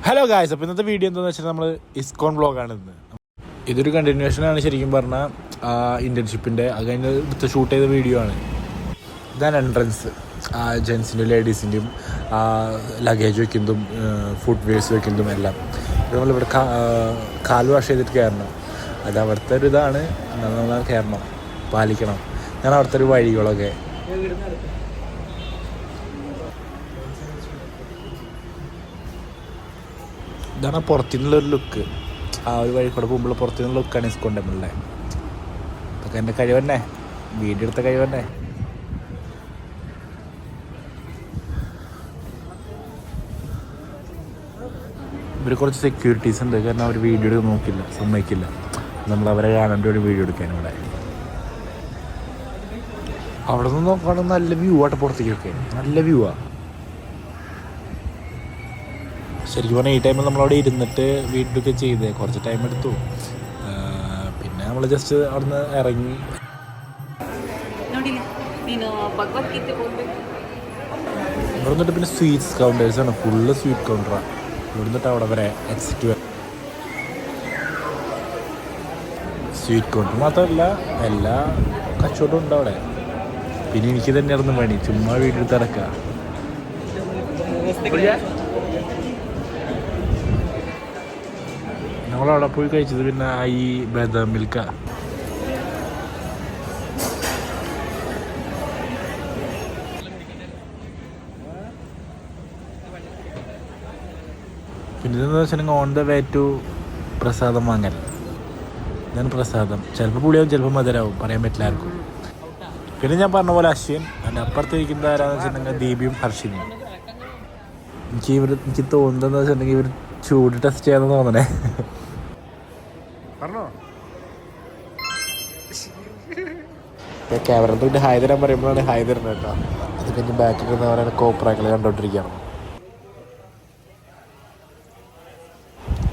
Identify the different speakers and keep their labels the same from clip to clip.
Speaker 1: Hello guys, അപ്പോൾ ഇന്നത്തെ video എന്താണെന്ന് വെച്ചാൽ നമ്മൾ ഇസ്കോൺ വ്ളോഗാണ് ഇന്ന്. ഇതൊരു കണ്ടിന്യൂഷനാണ് ശരിക്കും പറഞ്ഞാൽ ഇൻറ്റേൺഷിപ്പിൻ്റെ. അത് കഴിഞ്ഞ് എടുത്ത് ഷൂട്ട് ചെയ്ത വീഡിയോ ആണ്. ഇതാണ് എൻട്രൻസ്. ജെൻസിൻ്റെയും ലേഡീസിൻ്റെയും ലഗേജ് വയ്ക്കുന്നതും ഫുഡ് വേസ്റ്റ് വയ്ക്കുന്നതും എല്ലാം. ഇത് നമ്മളിവിടെ കാൽ വാഷ് ചെയ്തിട്ട് കയറണം. അത് അവിടുത്തെ ഒരു ഇതാണ്. നമ്മൾ കയറണം, പാലിക്കണം. ഞാൻ അവിടുത്തെ ഒരു വഴികളൊക്കെ ഇതാണ് പുറത്തുനിന്നുള്ളൊരു ലുക്ക്. ആ ഒരു വഴി കൂടെ പോകുമ്പോൾ പുറത്തുനിന്നുള്ള ലുക്കാണ് ഇസ്കോൺ ടെമ്പിളിലെ. അതൊക്കെ എൻ്റെ കഴിവ് തന്നെ, വീഡിയോ എടുത്ത കഴിവ് തന്നെ. ഇവർ കുറച്ച് സെക്യൂരിറ്റീസ് ഉണ്ട്, കാരണം അവർ വീഡിയോ എടുക്കാൻ നോക്കില്ല, സമ്മതിക്കില്ല. നമ്മൾ അവരെ കാണേണ്ട ഒരു വീഡിയോ എടുക്കാൻ ഇവിടെ. അവിടെ നിന്ന് നോക്കുകയാണെങ്കിൽ നല്ല വ്യൂ ആട്ടെ, പുറത്തേക്കൊക്കെ നല്ല വ്യൂ ആണ്. ശരിക്കും പറഞ്ഞാൽ ഈ ടൈമിൽ നമ്മളവിടെ ഇരുന്നിട്ട് വീഡിയോ ചെയ്ത് കുറച്ച് ടൈം എടുത്തു. പിന്നെ നമ്മൾ ജസ്റ്റ് അവിടെ നിന്ന് ഇറങ്ങി. ഇവിടെ നിന്നിട്ട് പിന്നെ സ്വീറ്റ്സ് കൗണ്ടേഴ്സാണ്, ഫുള്ള് സ്വീറ്റ് കൗണ്ടറാണ്. ഇവിടെ നിന്നിട്ട് അവിടെ വരെ എക്സിറ്റ്. സ്വീറ്റ് കൗണ്ടർ മാത്രമല്ല, എല്ലാ കച്ചവടവും ഉണ്ട് അവിടെ. പിന്നെ എനിക്ക് തന്നെയായിരുന്നു പണി, ചുമ്മാ വീഡിയോ എടുത്ത് ഇറക്കുക. നമ്മളവിടെ പോയി കഴിച്ചത് പിന്നെ ഈ ബദാം മിൽക്ക. പിന്നെ ഇതെന്ന് വെച്ചിട്ടുണ്ടെങ്കിൽ ഓൺ ദ വേ ടു പ്രസാദം വാങ്ങൽ. ഇതാണ് പ്രസാദം. ചിലപ്പോൾ പുളിയാവും, ചിലപ്പോൾ മധുരമാവും, പറയാൻ പറ്റില്ല ആർക്കും. പിന്നെ ഞാൻ പറഞ്ഞ പോലെ അശ്വിൻ, എൻ്റെ അപ്പുറത്തിരിക്കുന്ന ആരാന്ന് വെച്ചിട്ടുണ്ടെങ്കിൽ ദീപിയും ഹർഷിനും. എനിക്ക് തോന്നുന്നതെന്ന് വെച്ചിട്ടുണ്ടെങ്കിൽ ഇവർ ചൂട് ടെസ്റ്റ് ചെയ്യാന്ന് തോന്നണേ. പറഞ്ഞോ ക്യാമറ തൊട്ട് ഹായ് തരാൻ പറയുമ്പോഴാണ് ഹായ് തരുന്നത് കേട്ടോ. അത് കഴിഞ്ഞ് ബാക്കിൽ നിന്നവരാണ് കോപ്രാക്കൾ കണ്ടോണ്ടിരിക്കുകയാണ്.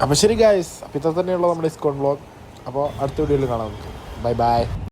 Speaker 1: അപ്പോൾ ശരി ഗായ്സ്, അപ്പോൾ ഇത്ര തന്നെയുള്ള നമ്മുടെ ഇസ്കോൺ വ്ളോഗ്. അപ്പോൾ അടുത്ത വീഡിയോയിൽ കാണാം നമുക്ക്. Bye bye.